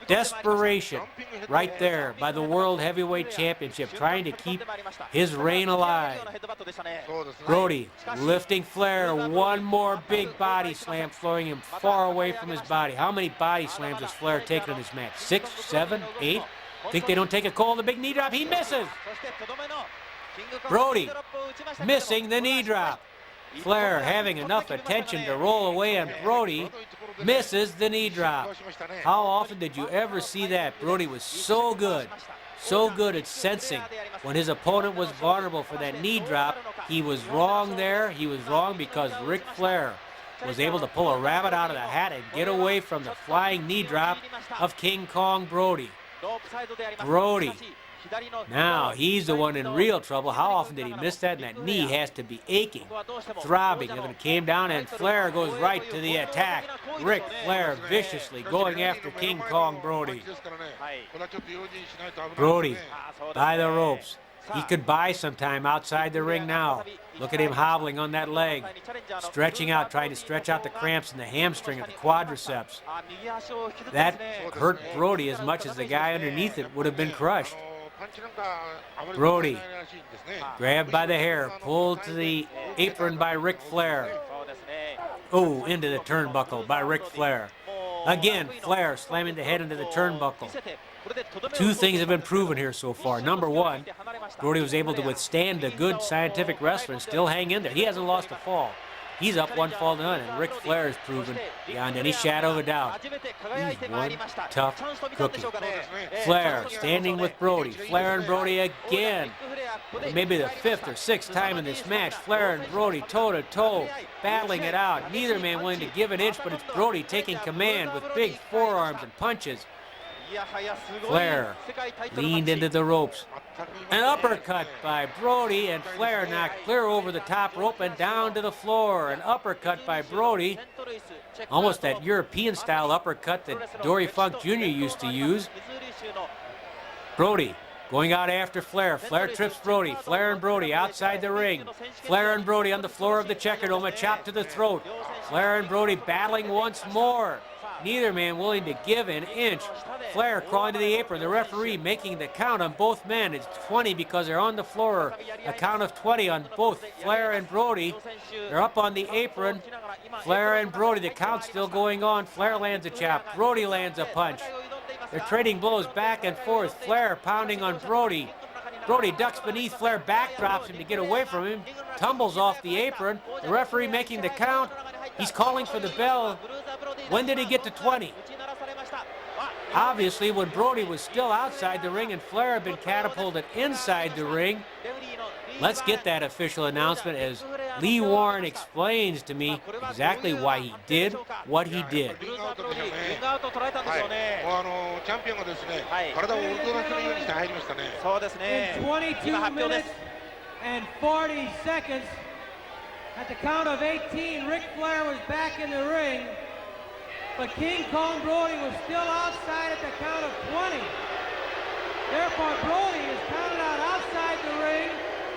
Desperation right there by the World Heavyweight Championship, trying to keep his reign alive. Brody lifting Flair, one more big body slam, throwing him far away from his body. How many body slams has Flair taken in this match? 6, 7, 8? Think they don't take a call on the big knee drop? He misses! Brody missing the knee drop. Flair having enough attention to roll away, and Brody misses the knee drop. How often did you ever see that? Brody was so good at sensing when his opponent was vulnerable for that knee drop. He was wrong there. He was wrong because Ric Flair was able to pull a rabbit out of the hat and get away from the flying knee drop of King Kong Brody. Brody, now he's the one in real trouble. How often did he miss that? And that knee has to be aching, throbbing. And it came down, and Flair goes right to the attack. Ric Flair viciously going after King Kong Brody. Brody by the ropes. He could buy some time outside the ring now. Look at him hobbling on that leg, stretching out, trying to stretch out the cramps in the hamstring of the quadriceps. That hurt Brody as much as the guy underneath it would have been crushed. Brody grabbed by the hair, pulled to the apron by Ric Flair. Oh, into the turnbuckle by Ric Flair. Again, Flair slamming the head into the turnbuckle. Two things have been proven here so far. Number one, Brody was able to withstand a good scientific wrestler and still hang in there. He hasn't lost a fall. He's up one fall to none, and Ric Flair has proven beyond any shadow of a doubt he's one tough cookie. Flair standing with Brody. Flair and Brody again. Maybe the 5th or 6th time in this match. Flair and Brody toe-to-toe, battling it out. Neither man willing to give an inch, but it's Brody taking command with big forearms and punches. Flair leaned into the ropes. An uppercut by Brody, and Flair knocked clear over the top rope and down to the floor. An uppercut by Brody. Almost that European-style uppercut that Dory Funk Jr. used to use. Brody going out after Flair. Flair trips Brody. Flair and Brody outside the ring. Flair and Brody on the floor of the Checkerdome. A chop to the throat. Flair and Brody battling once more. Neither man willing to give an inch. Flair crawling to the apron. The referee making the count on both men. It's 20 because they're on the floor. A count of 20 on both Flair and Brody. They're up on the apron. Flair and Brody. The count's still going on. Flair lands a chop. Brody lands a punch. They're trading blows back and forth. Flair pounding on Brody. Brody ducks beneath Flair, backdrops him to get away from him. Tumbles off the apron. The referee making the count. He's calling for the bell. When did he get to 20? Obviously, when Brody was still outside the ring and Flair had been catapulted inside the ring. Let's get that official announcement as Lee Warren explains to me exactly why he did what he did.
In 22 minutes and 40 seconds, at the count of 18, Ric Flair was back in the ring, but King Kong Brody was still outside at the count of 20. Therefore, Brody is counted out outside the ring,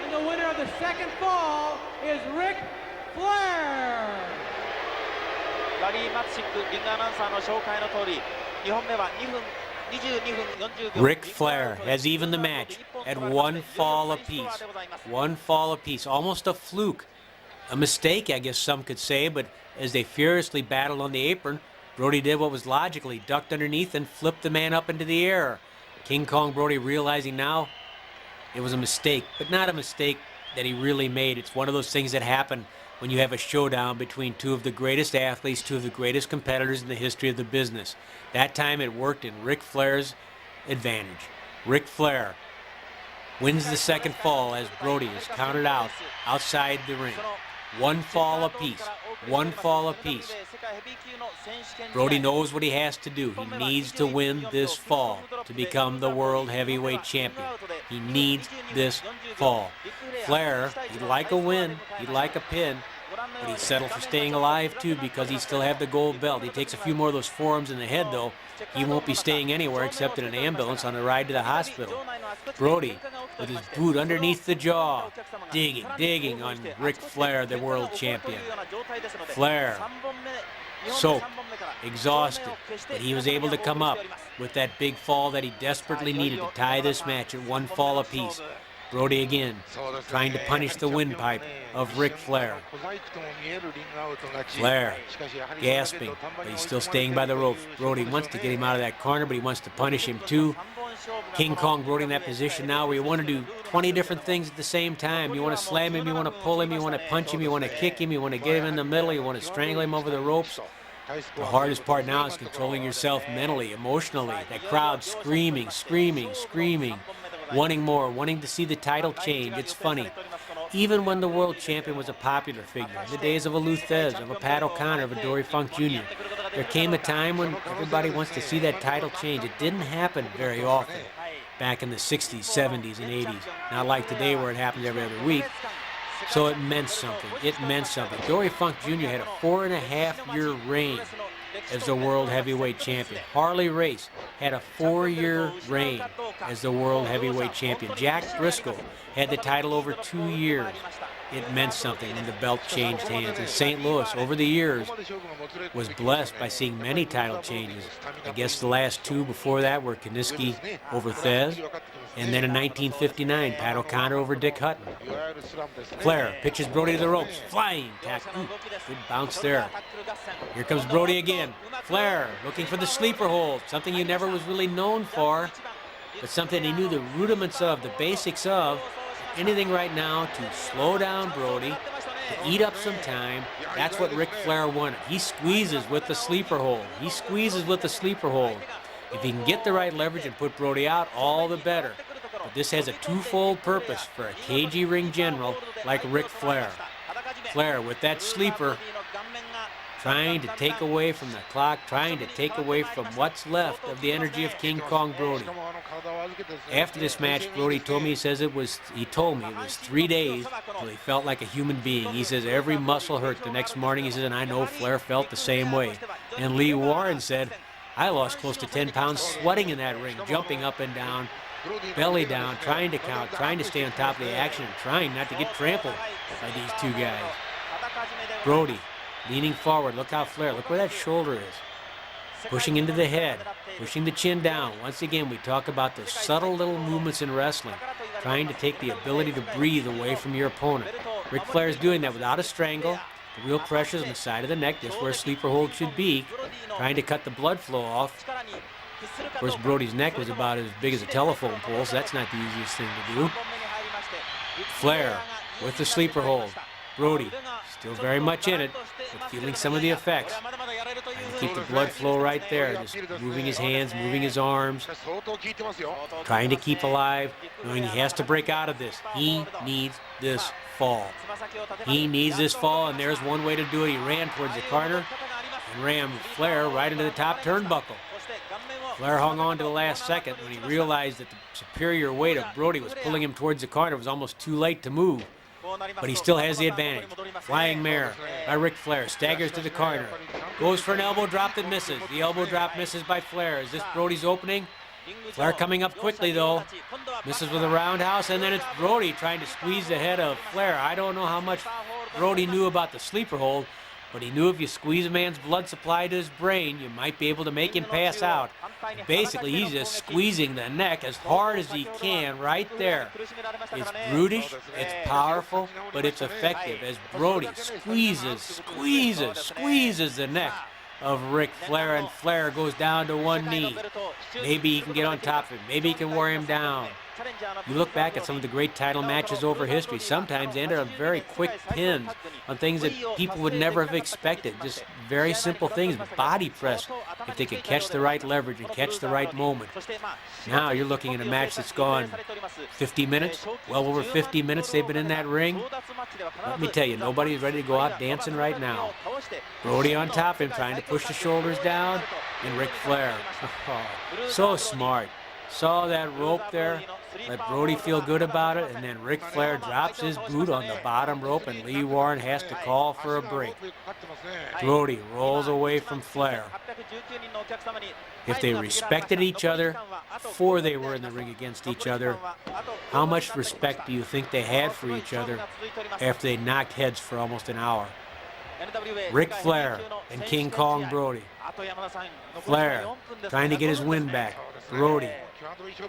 and the winner of the second fall is Ric Flair.
ラリーマッチックリングアナウンサーの紹介の通り、2本目は2分22分40秒。
Ric Flair has evened the match at one fall apiece. One fall apiece, almost a fluke. A mistake, I guess some could say, but as they furiously battled on the apron, Brody did what was logical. He ducked underneath and flipped the man up into the air. King Kong Brody realizing now it was a mistake, but not a mistake that he really made. It's one of those things that happen when you have a showdown between two of the greatest athletes, two of the greatest competitors in the history of the business. That time it worked in Ric Flair's advantage. Ric Flair wins the second fall as Brody is counted out outside the ring. One fall apiece. One fall apiece. Brody knows what he has to do. He needs to win this fall to become the World Heavyweight Champion. He needs this fall. Flair, he'd like a win. He'd like a pin. But he'd settle for staying alive, too, because he still have the gold belt. He takes a few more of those forearms in the head, though. He won't be staying anywhere except in an ambulance on a ride to the hospital. Brody, with his boot underneath the jaw, digging on Ric Flair, the world champion. Flair, soaked, exhausted, but he was able to come up with that big fall that he desperately needed to tie this match at one fall apiece. Brody again, trying to punish the windpipe of Ric Flair. Flair, gasping, but he's still staying by the ropes. Brody wants to get him out of that corner, but he wants to punish him too. King Kong Brody in that position now where you want to do 20 different things at the same time. You want to slam him, you want to pull him, you want to punch him, you want to kick him, you want to get him in the middle, you want to strangle him over the ropes. The hardest part now is controlling yourself mentally, emotionally. That crowd screaming, wanting more, wanting to see the title change. It's funny. Even when the world champion was a popular figure, in the days of a Luthez, of a Pat O'Connor, of a Dory Funk Jr., there came a time when everybody wants to see that title change. It didn't happen very often back in the 60s, 70s, and 80s. Not like today where it happens every other week. So it meant something. It meant something. Dory Funk Jr. had a 4.5-year reign as the World Heavyweight Champion. Harley Race had a 4-year reign as the World Heavyweight Champion. Jack Briscoe had the title over 2 years. It meant something when the belt changed hands. And St. Louis, over the years, was blessed by seeing many title changes. I guess the last two before that were Kiniski over Thez, and then in 1959, Pat O'Connor over Dick Hutton. Flair pitches Brody to the ropes. Flying tackle. Good bounce there. Here comes Brody again. Flair looking for the sleeper hold, something he never was really known for, but something he knew the rudiments of, the basics of. Anything right now to slow down Brody, to eat up some time. That's what Ric Flair wanted. He squeezes with the sleeper hold. He squeezes with the sleeper hold. If he can get the right leverage and put Brody out, all the better. But this has a twofold purpose for a cagey ring general like Ric Flair. Flair with that sleeper, trying to take away from the clock, trying to take away from what's left of the energy of King Kong Brody. After this match, Brody told me, he told me it was 3 days till he felt like a human being. He says every muscle hurt the next morning. He says, and I know Flair felt the same way. And Lee Warren said, I lost close to 10 pounds sweating in that ring, jumping up and down, belly down, trying to count, trying to stay on top of the action, and trying not to get trampled by these two guys. Brody leaning forward. Look how Flair, look where that shoulder is. Pushing into the head, pushing the chin down. Once again, we talk about the subtle little movements in wrestling, trying to take the ability to breathe away from your opponent. Ric Flair is doing that without a strangle. The real pressure is on the side of the neck, just where a sleeper hold should be, trying to cut the blood flow off. Of course, Brody's neck was about as big as a telephone pole, so that's not the easiest thing to do. Flair with the sleeper hold. Brody still very much in it, but feeling some of the effects. Trying to keep the blood flow right there, just moving his hands, moving his arms, trying to keep alive, knowing he has to break out of this. He needs this fall. He needs this fall, and there's one way to do it. He ran towards the corner and rammed Flair right into the top turnbuckle. Flair hung on to the last second when he realized that the superior weight of Brody was pulling him towards the corner. It was almost too late to move, but he still has the advantage. Flying mare by Ric Flair, staggers to the corner, goes for an elbow drop that misses. The elbow drop misses by Flair. Is this Brody's opening? Flair coming up quickly, though. Misses with a roundhouse, and then it's Brody trying to squeeze the head of Flair. I don't know how much Brody knew about the sleeper hold, but he knew if you squeeze a man's blood supply to his brain, you might be able to make him pass out. Basically, he's just squeezing the neck as hard as he can right there. It's brutish, it's powerful, but it's effective as Brody squeezes the neck of Ric Flair, and Flair goes down to one knee. Maybe he can get on top of him. Maybe he can wear him down. You look back at some of the great title matches over history, sometimes they ended on very quick pins on things that people would never have expected. Just very simple things, body press, if they could catch the right leverage and catch the right moment. Now you're looking at a match that's gone 50 minutes, well over 50 minutes they've been in that ring. Let me tell you, nobody's ready to go out dancing right now. Brody on top of him, trying to push the shoulders down, and Ric Flair. So smart. Saw that rope there, let Brody feel good about it, and then Ric Flair drops his boot on the bottom rope, and Lee Warren has to call for a break. Brody rolls away from Flair. If they respected each other before they were in the ring against each other, how much respect do you think they had for each other after they knocked heads for almost an hour? Ric Flair and King Kong Brody. Flair trying to get his wind back. Brody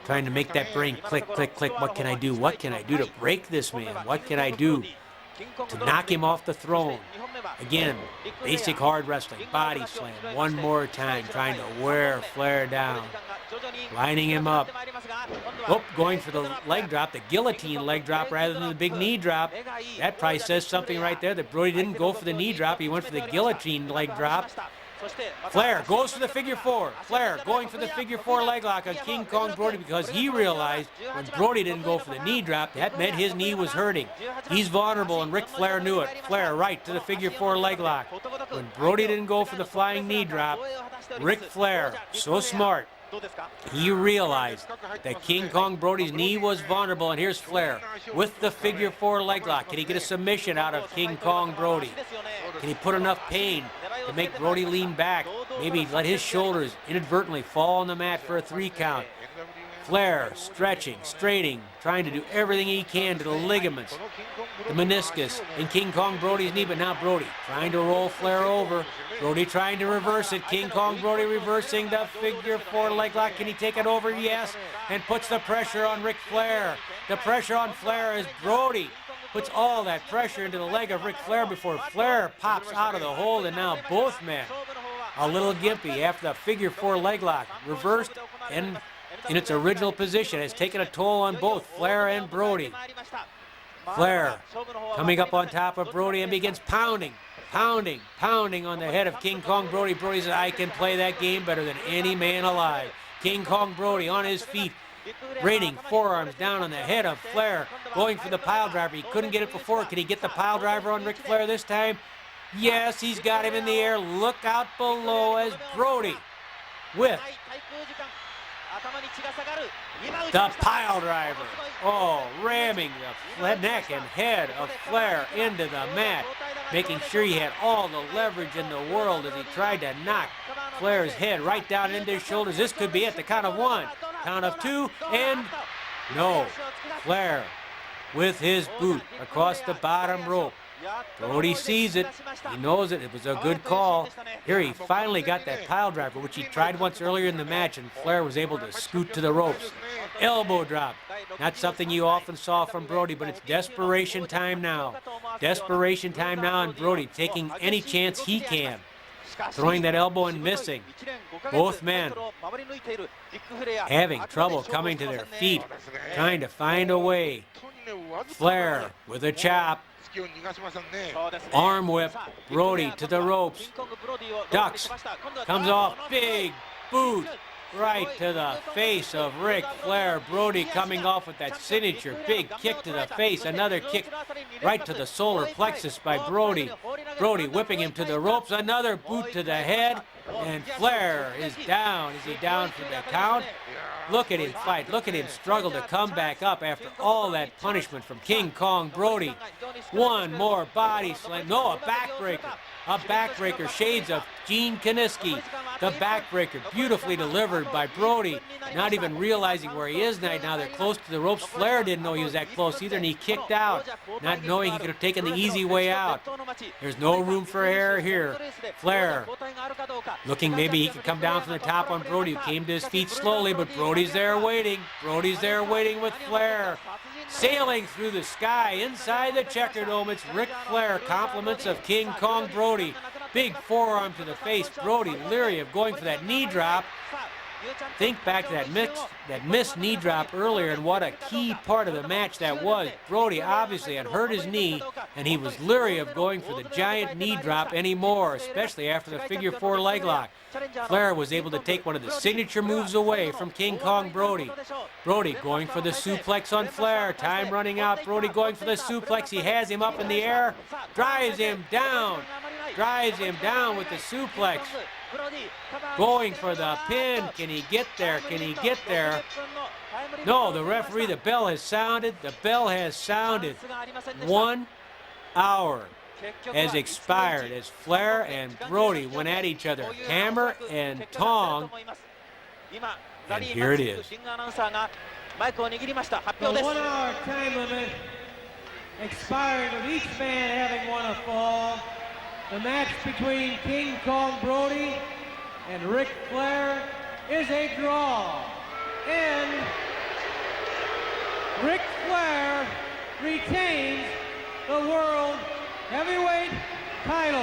trying to make that brain click, click, click. What can I do? What can I do to break this man? What can I do to knock him off the throne? Again, basic hard wrestling, body slam. One more time, trying to wear Flair down. Lining him up. Oh, going for the leg drop, the guillotine leg drop rather than the big knee drop. That probably says something right there that Brody didn't go for the knee drop. He went for the guillotine leg drop. Flair goes for the figure four. Flair going for the figure four leg lock on King Kong Brody because he realized when Brody didn't go for the knee drop, that meant his knee was hurting. He's vulnerable, and Ric Flair knew it. Flair right to the figure four leg lock. When Brody didn't go for the flying knee drop, Ric Flair, so smart, he realized that King Kong Brody's knee was vulnerable, and here's Flair with the figure four leg lock. Can he get a submission out of King Kong Brody? Can he put enough pain to make Brody lean back? Maybe let his shoulders inadvertently fall on the mat for a 3 count. Flair stretching, straining, trying to do everything he can to the ligaments, the meniscus, and King Kong Brody's knee, but now Brody trying to roll Flair over. Brody trying to reverse it. King Kong Brody reversing the figure four leg lock. Can he take it over? Yes. And puts the pressure on Ric Flair. The pressure on Flair as Brody puts all that pressure into the leg of Ric Flair before Flair pops out of the hold, and now both men a little gimpy after the figure four leg lock. Reversed and in its original position has taken a toll on both Flair and Brody. Flair coming up on top of Brody and begins pounding on the head of King Kong Brody. Brody says, I can play that game better than any man alive. King Kong Brody on his feet, raining forearms down on the head of Flair, going for the pile driver. He couldn't get it before. Can he get the pile driver on Ric Flair this time? Yes, he's got him in the air. Look out below as Brody with the pile driver. Oh, ramming the neck and head of Flair into the mat, making sure he had all the leverage in the world as he tried to knock Flair's head right down into his shoulders. This could be it. The count of 1, count of 2, and no. Flair with his boot across the bottom rope. Brody sees it. He knows it. It was a good call. Here he finally got that pile driver, which he tried once earlier in the match, and Flair was able to scoot to the ropes. Elbow drop. Not something you often saw from Brody, but it's desperation time now. Desperation time now, and Brody taking any chance he can. Throwing that elbow and missing. Both men having trouble coming to their feet, trying to find a way. Flair with a chop. Arm whip, Brody to the ropes, ducks, comes off, big boot right to the face of Ric Flair. Brody coming off with that signature big kick to the face, another kick right to the solar plexus by Brody. Brody whipping him to the ropes, another boot to the head, and Flair is down. Is he down for the count? Look at him fight. Look at him struggle to come back up after all that punishment from King Kong Brody. One more body slam. No, a backbreaker. A backbreaker. Shades of Gene Kiniski. The backbreaker. Beautifully delivered by Brody. Not even realizing where he is now. They're close to the ropes. Flair didn't know he was that close either, and he kicked out, not knowing he could have taken the easy way out. There's no room for error here. Flair looking maybe he could come down from the top on Brody, who came to his feet slowly, but Brody's there waiting. Brody's there waiting with Flair. Sailing through the sky inside the Checker Dome, it's Ric Flair, compliments of King Kong Brody. Big forearm to the face. Brody leery of going for that knee drop. Think back to that missed knee drop earlier and what a key part of the match that was. Brody obviously had hurt his knee, and he was leery of going for the giant knee drop anymore, especially after the figure 4 leg lock. Flair was able to take one of the signature moves away from King Kong Brody. Brody going for the suplex on Flair. Time running out. Brody going for the suplex. He has him up in the air. Drives him down. Drives him down with the suplex. Going for the pin. Can he get there? Can he get there? No, the referee, the bell has sounded. The bell has sounded. 1 hour has expired as Flair and Brody went at each other, hammer and tong. And here it is.
The 1 hour time limit expired with each man having won a fall. The match between King Kong Brody and Ric Flair is a draw. And Ric Flair retains the World Heavyweight title.